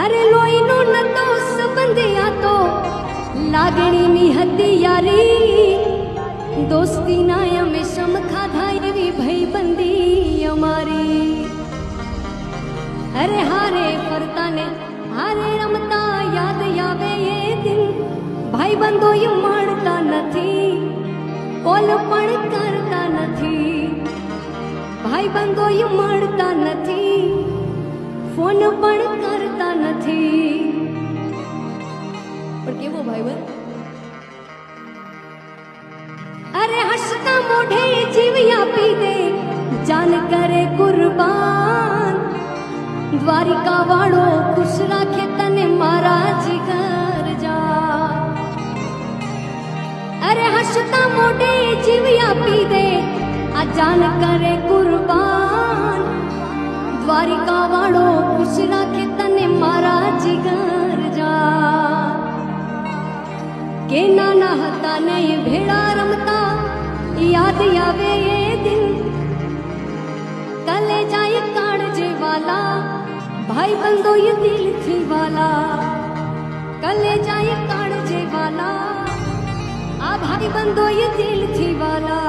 अरे लोईनो नतो संबंधिया तो लागणी नी हती यारी दोस्ती ना अमे सम खाधा एवी भाईबंदी अमारी। अरे हारे फरता ने हारे रमता याद आवे ये दिन भाईबंधो ये मानता नथी कोल पण करता नथी भाईबंधो ये मानता नथी फोन पण करता नथी। पर केवो भाईबंध अरे हसता मोढे जीव आपी दे जान करे कुर्बान द्वारिका वाळो खुश राखे तने मारा जिगर जा। अरे हसता मोढे जीव आपी दे आ जान करे कुर्बान द्वारिका वाळो खुश राखे तने मारा जिगर जा। के नाना हता ने भेड़ा रमता याद आवे ये दिन कले जाए काळजे वाला भाईबंधो ये दिल थी वाला कले जाए काळजे वाला आ भाईबंधो ये दिल थी वाला।